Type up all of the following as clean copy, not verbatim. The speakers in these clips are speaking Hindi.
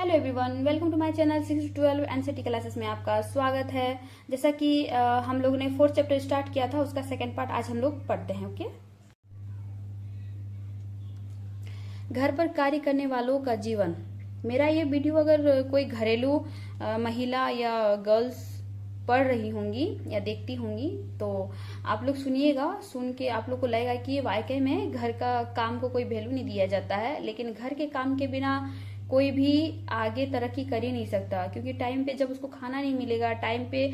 Hello everyone, welcome to my channel 6 to 12 NCT classes में आपका स्वागत है। जैसा कि हम लोग ने 4th चैप्टर स्टार्ट किया था, उसका सेकंड पार्ट आज हम लोग पढ़ते हैं। ओके, घर पर कार्य करने वालों का जीवन। मेरा ये वीडियो अगर कोई घरेलू महिला या गर्ल्स पढ़ रही होंगी या देखती होंगी तो आप लोग सुनिएगा। सुन के आप लोग को लगेगा कि ये वाकई में घर का काम को कोई वैल्यू नहीं दिया जाता है, लेकिन घर के काम के बिना कोई भी आगे तरक्की कर ही नहीं सकता, क्योंकि टाइम पे जब उसको खाना नहीं मिलेगा, टाइम पे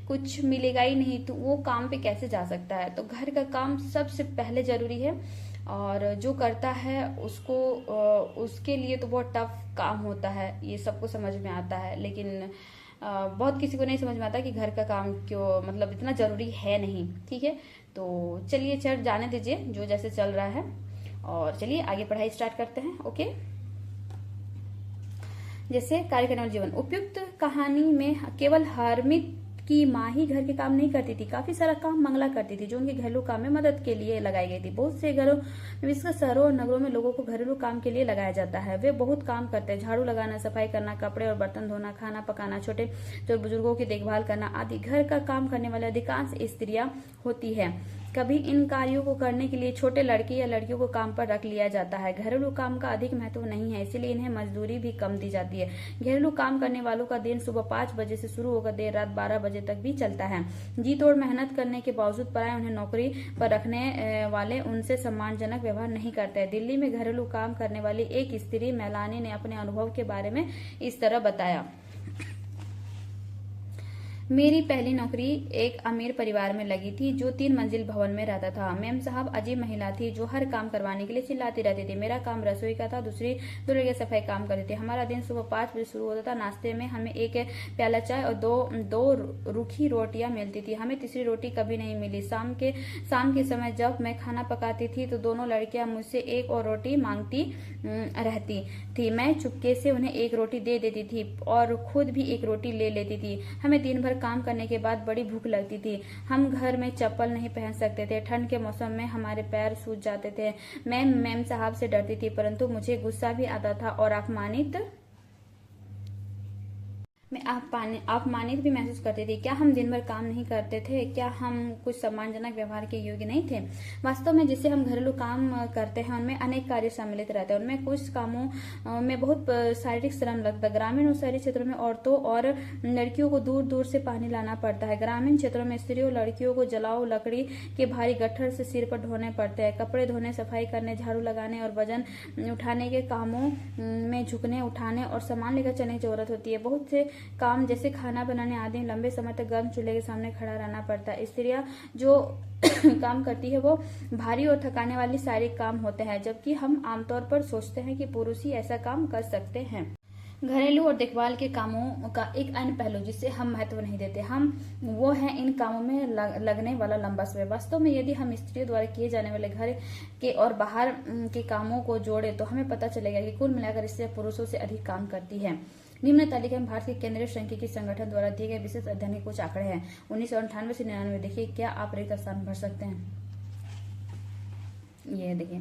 कुछ मिलेगा ही नहीं, तो वो काम पे कैसे जा सकता है। तो घर का काम सबसे पहले जरूरी है, और जो करता है उसको उसके लिए तो बहुत टफ काम होता है, ये सबको समझ में आता है। लेकिन बहुत किसी को नहीं समझ में आता कि घर का काम क्यों मतलब इतना जरूरी है नहीं। ठीक है, तो चलिए चल जाने दीजिए जो जैसे चल रहा है, और चलिए आगे पढ़ाई स्टार्ट करते हैं। ओके, जैसे कार्य करने वाला जीवन। उपयुक्त कहानी में केवल हार्मित की माँ ही घर के काम नहीं करती थी, काफी सारा काम मंगला करती थी जो उनके घरेलू काम में मदद के लिए लगाई गई थी। बहुत से घरों में, विशेषकर शहरों और नगरों में, लोगों को घरेलू काम के लिए लगाया जाता है। वे बहुत काम करते हैं, झाड़ू लगाना, सफाई करना, कपड़े और बर्तन धोना, खाना पकाना, छोटे जो बुजुर्गों की देखभाल करना आदि। घर का काम करने वाले अधिकांश स्त्रियां होती है। कभी इन कार्यों को करने के लिए छोटे लड़के या लड़कियों को काम पर रख लिया जाता है। घरेलू काम का अधिक महत्व नहीं है, इसीलिए इन्हें मजदूरी भी कम दी जाती है। घरेलू काम करने वालों का दिन सुबह 5 बजे से शुरू होकर देर रात 12 बजे तक भी चलता है। जी तोड़ मेहनत करने के बावजूद पराये उन्हें नौकरी पर रखने वाले उनसे सम्मानजनक व्यवहार नहीं करते। दिल्ली में घरेलू काम करने वाली एक स्त्री मैलानी ने अपने अनुभव के बारे में इस तरह बताया। मेरी पहली नौकरी एक अमीर परिवार में लगी थी जो 3 मंजिल भवन में रहता था। मेम साहब अजीब महिला थी जो हर काम करवाने के लिए चिल्लाती रहती थी। मेरा काम रसोई का था, दूसरी दो लड़के सफाई काम करते थे। हमारा दिन सुबह 5 बजे शुरू होता था। नाश्ते में हमें एक प्याला चाय और दो रूखी रोटियां मिलती थी। हमें तीसरी रोटी कभी नहीं मिली। शाम के समय जब मैं खाना पकाती थी तो दोनों लड़कियां मुझसे एक और रोटी मांगती रहती थी। मैं चुपके से उन्हें एक रोटी दे देती थी और खुद भी एक रोटी ले लेती थी। हमें दिन भर काम करने के बाद बड़ी भूख लगती थी। हम घर में चप्पल नहीं पहन सकते थे। ठंड के मौसम में हमारे पैर सूज जाते थे। मैं मैम साहब से डरती थी, परंतु मुझे गुस्सा भी आता था और अपमानित भी महसूस करती थी। क्या हम दिन भर काम नहीं करते थे? क्या हम कुछ सम्मानजनक व्यवहार के योग्य नहीं थे? वास्तव में जिसे हम घरेलू काम करते हैं उनमें अनेक कार्य सम्मिलित रहते हैं। उनमें कुछ कामों में बहुत शारीरिक श्रम लगता है। ग्रामीण और शहरी क्षेत्रों में औरतों और लड़कियों को दूर दूर से पानी लाना पड़ता है। ग्रामीण क्षेत्रों में स्त्रियों लड़कियों को जलाओ लकड़ी के भारी गट्ठर से सिर पर ढोने पड़ते हैं। कपड़े धोने, सफाई करने, झाड़ू लगाने और वजन उठाने के कामों में झुकने, उठाने और सामान लेकर चलने की जरूरत होती है। बहुत से काम जैसे खाना बनाने आदि लंबे समय तक गर्म चूल्हे के सामने खड़ा रहना पड़ता है। स्त्रियां जो काम करती है वो भारी और थकाने वाली शारीरिक काम होते हैं, जबकि हम आमतौर पर सोचते हैं कि पुरुष ही ऐसा काम कर सकते हैं। घरेलू और देखभाल के कामों का एक अन्य पहलू जिसे हम महत्व नहीं देते वो है इन कामों में लगने वाला लंबा समय। वास्तव में यदि हम स्त्रियों द्वारा किए जाने वाले घर के और बाहर के कामों को जोड़े तो हमें पता चलेगा कि कुल मिलाकर स्त्रियां पुरुषों से अधिक काम करती है। निम्न तालिका में भारत के केंद्रीय सांख्यिकी संगठन द्वारा दिए गए विशेष अध्ययन के कुछ आंकड़े हैं। 1998 से 99। देखिए, क्या आप रिक्त स्थान भर सकते हैं? ये देखिए,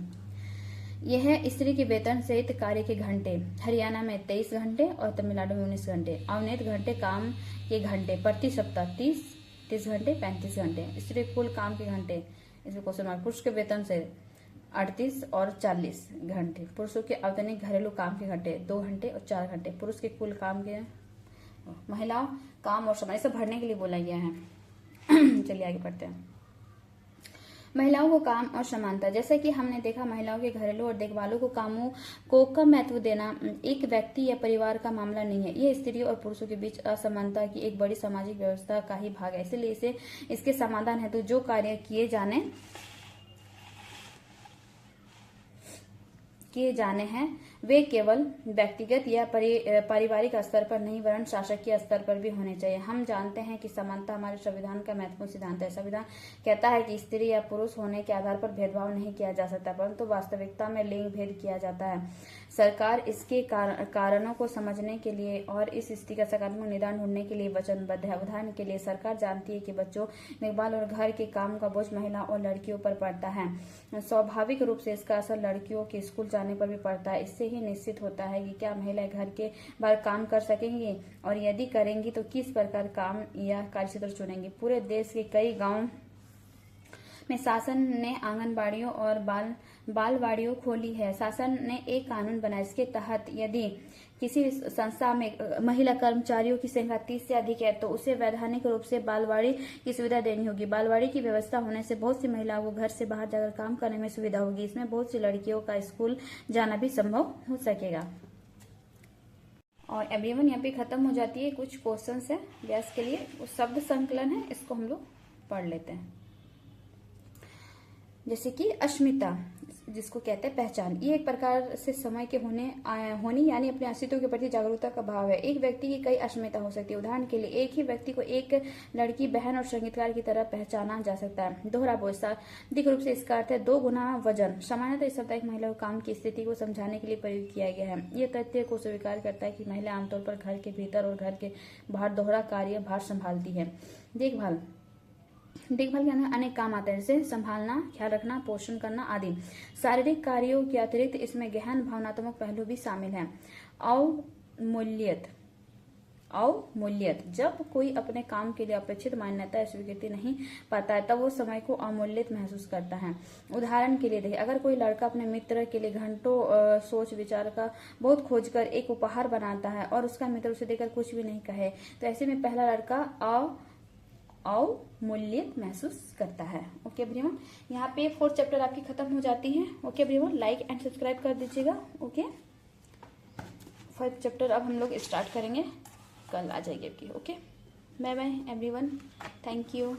यह है स्त्री के वेतन सहित कार्य के घंटे। हरियाणा में 23 घंटे और तमिलनाडु में 19 घंटे। अवैध घंटे काम के घंटे प्रति सप्ताह 30 घंटे, 35 घंटे। स्त्री कुल काम के घंटे, इसमें क्वेश्चन मार्क। पुरुष के वेतन से 38 और 40 घंटे। पुरुषों के अवैतनिक घरेलू काम के घंटे 2 घंटे और 4 घंटे। पुरुष के कुल काम के महिलाओं काम और समय सब भरने के लिए बोला गया है। चलिए आगे पढ़ते हैं। महिलाओं को काम और समानता। जैसा कि हमने देखा, महिलाओं के घरेलू और देखभालों को कामों को कम महत्व देना एक व्यक्ति या परिवार का मामला नहीं है। यह स्त्रियों और पुरुषों के बीच असमानता की एक बड़ी सामाजिक व्यवस्था का ही भाग है। इसलिए इसके समाधान हेतु जो कार्य किए जाने हैं वे केवल व्यक्तिगत या पारिवारिक स्तर पर नहीं वरन शासकीय स्तर पर भी होने चाहिए। हम जानते हैं कि समानता हमारे संविधान का महत्वपूर्ण सिद्धांत है। संविधान कहता है कि स्त्री या पुरुष होने के आधार पर भेदभाव नहीं किया जा सकता, परंतु वास्तविकता में लिंग भेद किया जाता है। सरकार इसके कारणों को समझने के लिए और इस स्थिति का सकारात्मक निदान ढूंढने के लिए वचनबद्ध है। उदाहरण के लिए, सरकार जानती है कि बच्चों, देखभाल और घर के काम का बोझ महिलाओं और लड़कियों पर पड़ता है। स्वाभाविक रूप से इसका असर लड़कियों के स्कूल जाने पर भी पड़ता है। इससे ही निश्चित होता है कि क्या महिलाएं घर के बाहर काम कर सकेंगी और यदि करेंगी तो किस प्रकार काम या कार्यक्षेत्र चुनेंगी। पूरे देश के कई गांव में शासन ने आंगनबाड़ियों और बालवाड़ियों खोली है। शासन ने एक कानून बनाया इसके तहत यदि किसी संस्था में महिला कर्मचारियों की संख्या 30 से अधिक है तो उसे वैधानिक रूप से बालवाड़ी की सुविधा देनी होगी। बालवाड़ी की व्यवस्था होने से बहुत सी महिलाओं को घर से बाहर जाकर काम करने में सुविधा होगी। इसमें बहुत सी लड़कियों का स्कूल जाना भी संभव हो सकेगा। और एवरीवन यहाँ पे खत्म हो जाती है। कुछ क्वेश्चंस है व्यास के लिए, वो शब्द संकलन है, इसको हम लोग पढ़ लेते हैं। जैसे कि अस्मिता, जिसको कहते हैं पहचान, ये एक प्रकार से समय के होनी यानी अपने अस्तित्व के प्रति जागरूकता का भाव है। एक व्यक्ति की कई अस्मिता हो सकती है। उदाहरण के लिए एक ही व्यक्ति को एक लड़की, बहन और संगीतकार की तरह पहचाना जा सकता है। दोहरा बोझ, शाब्दिक रूप से इसका अर्थ है 2 गुना वजन। सामान्यतः इस शब्द एक महिला को काम की स्थिति को समझाने के लिए प्रयोग किया गया है। ये तथ्य को स्वीकार करता है कि महिला आमतौर पर घर के भीतर और घर के बाहर दोहरा कार्यभार संभालती है। देखभाल के अंदर अनेक काम आते हैं, जैसे संभालना, ख्याल रखना, पोषण करना आदि। शारीरिक कार्यों के अतिरिक्त इसमें गहन भावनात्मक पहलू भी शामिल हैं। अवमूल्यत, जब कोई अपने काम के लिए अपेक्षित मान्यता या स्वीकृति नहीं पाता है तब वो समय को अमूल्यत महसूस करता है। उदाहरण के लिए देखिए, अगर कोई लड़का अपने मित्र के लिए घंटों सोच विचार का बहुत खोज कर एक उपहार बनाता है और उसका मित्र उसे देखकर कुछ भी नहीं कहे तो ऐसे में पहला लड़का अवमूल्यत महसूस करता है। ओके एवरीवन, यहाँ पे 4th चैप्टर आपकी खत्म हो जाती है। Okay everyone, like and subscribe कर दीजिएगा। ओके, 5th चैप्टर अब हम लोग स्टार्ट करेंगे, कल आ जाएगी आपकी। Okay, bye bye everyone, thank you.